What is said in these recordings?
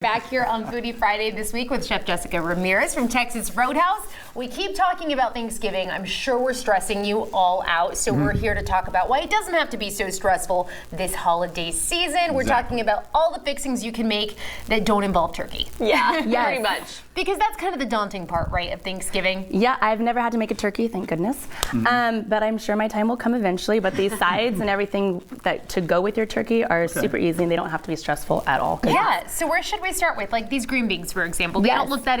Back here on Foodie Friday this week with Chef Jessica Ramirez from Texas Roadhouse. We keep talking about Thanksgiving. I'm sure we're stressing you all out, so we're here to talk about why it doesn't have to be so stressful this holiday season. We're talking about all the fixings you can make that don't involve turkey. Yeah, pretty much. Because that's kind of the daunting part, right, of Thanksgiving? Yeah, I've never had to make a turkey, thank goodness. But I'm sure my time will come eventually. But these sides and everything that to go with your turkey are super easy, and they don't have to be stressful at all. Yeah, so where should we start with? Like these green beans, for example. They don't look that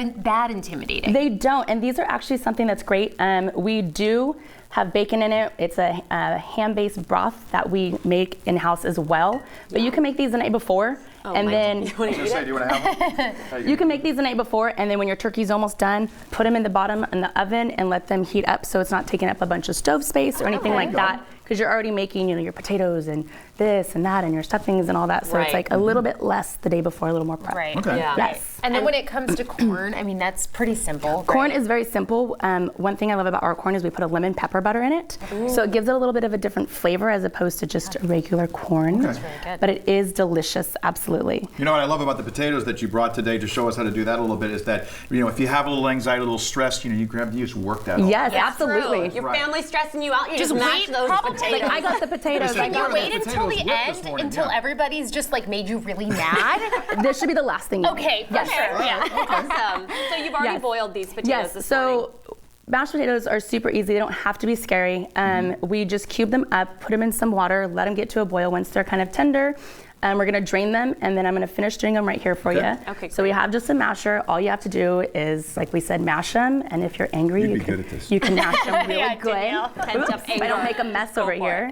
intimidating. They don't, and these are actually something that's great. We do have bacon in it. It's a ham-based broth that we make in-house as well. But you can make these the night before. And then do you want to have them? you can make these the night before, and then when your turkey's almost done, put them in the bottom in the oven and let them heat up so it's not taking up a bunch of stove space or anything like that. Because you're already making, your potatoes and this and that and your stuffings and all that. So it's like a little bit less the day before, a little more prep. Right. Okay. Yeah. Yes. And then when it comes to corn, I mean, that's pretty simple. Corn is very simple. One thing I love about our corn is we put a lemon pepper butter in it. So it gives it a little bit of a different flavor as opposed to just regular corn. That's really good. But it is delicious, absolutely. You know what I love about the potatoes that you brought today to show us how to do that a little bit is that, if you have a little anxiety, a little stress, you just work that out. Yes, absolutely. Your family's stressing you out, you just mash wait, those probably, potatoes. I got the potatoes. Can you wait until the Potatoes whipped end this morning, until everybody's just like made you really mad? This should be the last thing you Okay, make. for sure. Yeah. Awesome. So you've already boiled these potatoes this morning. Mashed potatoes are super easy. They don't have to be scary. We just cube them up, put them in some water, let them get to a boil. Once they're kind of tender, we're gonna drain them, and then I'm gonna finish doing them right here for you. Okay, so we have just a masher. All you have to do is, like we said, mash them, and if you're angry, You'd be good at this. you can mash them really Yeah, good. Danielle. Pent up anger. I don't make a mess over here.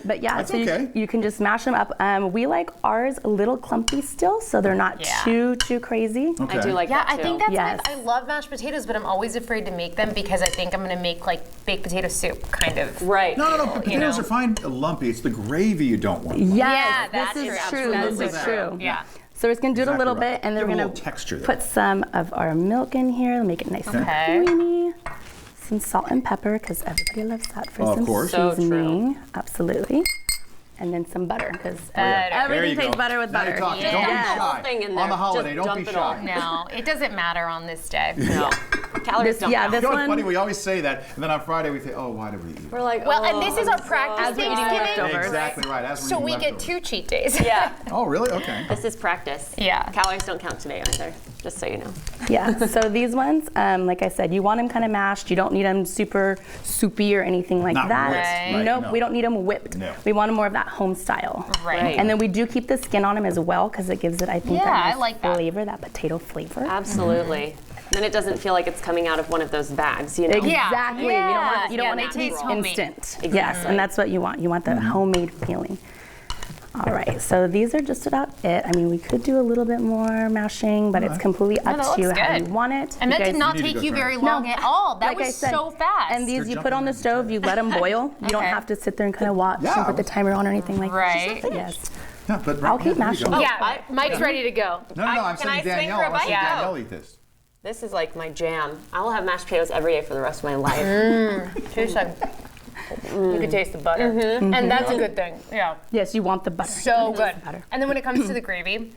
But yeah, That's so okay. you can just mash them up. We like ours a little clumpy still, so they're not too crazy. Okay. I do like that too. I think that's Yes. I love mashed potatoes, but I'm always afraid to make them because I think I'm gonna make like baked potato soup, kind of. Right. No, potatoes are fine lumpy. It's the gravy you don't want. Yes, Yeah, that's this is true. true. Absolutely. This is true. Yeah. So we're just gonna do it a Exactly little right. bit, and then Give we're a gonna little texture there. put some of our milk in here, make it nice Okay. and creamy. Some salt and pepper, because everybody loves that for Of some course. So true. seasoning. Absolutely. And then some butter, because There everything you tastes go. better with Now butter. you're talking. Yeah. Don't be Yeah. The whole shy. thing in On there. the holiday, Just don't be dump it all. shy. No, it doesn't matter on this day. No. Calories don't count. This You know what's one. funny? We always say that, and then on Friday we say, "Oh, why did we eat?" We're like, Well, and this is our practice As we're eating Thanksgiving. leftovers. Exactly right. As we're So eating we get leftovers. 2 cheat days. Yeah. Oh, really? Okay. This is practice. Yeah. Calories don't count today either, just so you know. Yeah, so these ones, like I said, you want them kind of mashed. You don't need them super soupy or anything like Not that. whipped, right, Nope, no. we don't need them whipped. No. We want them more of that home style. Right. And then we do keep the skin on them as well because it gives it, I think, Yeah, I that nice like that. flavor, that potato flavor. Absolutely. Then it doesn't feel like it's coming out of one of those bags, you know? Exactly. Yeah. You don't want Yeah, it to they be taste homemade. instant. Yes, and that's what you want. You want the homemade feeling. All right, so these are just about it. I mean, we could do a little bit more mashing, but it's completely up that to you looks how you good. want it. And You that did guys- not You need to take go you try very it. long at all. That Like I was said, so fast. And these They're you put on the jumping stove, you let them boil. You don't Okay. have to sit there and kind of watch Yeah. and put the timer on or anything like Right. that. Yes. Yeah, but I'll keep there you go. mashing. Yeah, Mike's ready to go. No, I'm Can I saying swing Danielle. for a I want to see bite? Yeah. Danielle eat this. This is like my jam. I will have mashed potatoes every day for the rest of my life. Tastes like you can taste the butter, and that's a good thing. Yeah, Yes, you want the butter. so good. Butter. And then when it comes to the gravy,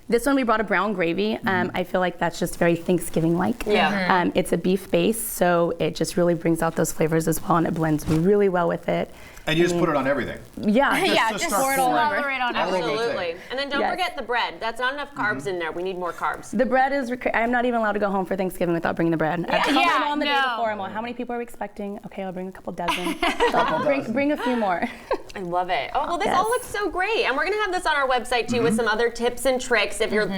This one we brought a brown gravy. I feel like that's just very Thanksgiving-like. Yeah. It's a beef base, so it just really brings out those flavors as well, and it blends really well with it. And you just put it on everything. Yeah. yeah, to just start pour it all pouring. over it on All over everything. the Absolutely. thing. And then don't Yes. forget the bread. That's not enough carbs in there. We need more carbs. The bread is, I'm not even allowed to go home for Thanksgiving without bringing the bread. I come Yeah, home on the day no. before, I'm like, how many people are we expecting? Okay, I'll bring a couple dozen. Bring a few more. I love it. Oh, well, this Yes. all looks so great. And we're going to have this on our website, too, with some other tips and tricks if you're,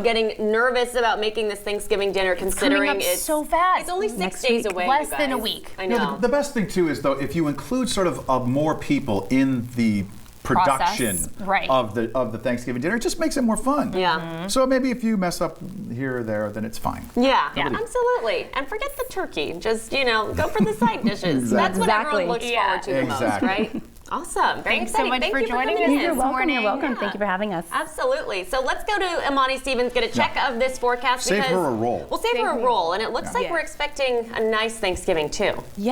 getting nervous about making this Thanksgiving dinner, considering Coming up it's so fast. It's only 6 Next days week. away, Less you than a guys. week. I know. The best thing too is though if you include sort of more people in the production Process, right. of the Thanksgiving dinner, it just makes it more fun. Yeah. So maybe if you mess up here or there, then it's fine. Yeah, absolutely. And forget the turkey. Just, go for the side dishes. That's what Exactly. everyone looks forward to the most, Exactly. right? Awesome. Very Thanks so exciting. much Thank for you joining coming us in. this You're welcome. morning. You're welcome. Yeah. Thank you for having us. Absolutely. So let's go to Imani Stevens, get a check of this forecast. Save because her a roll. We'll save her a roll. And it looks like Yeah. we're expecting a nice Thanksgiving, too. Yeah.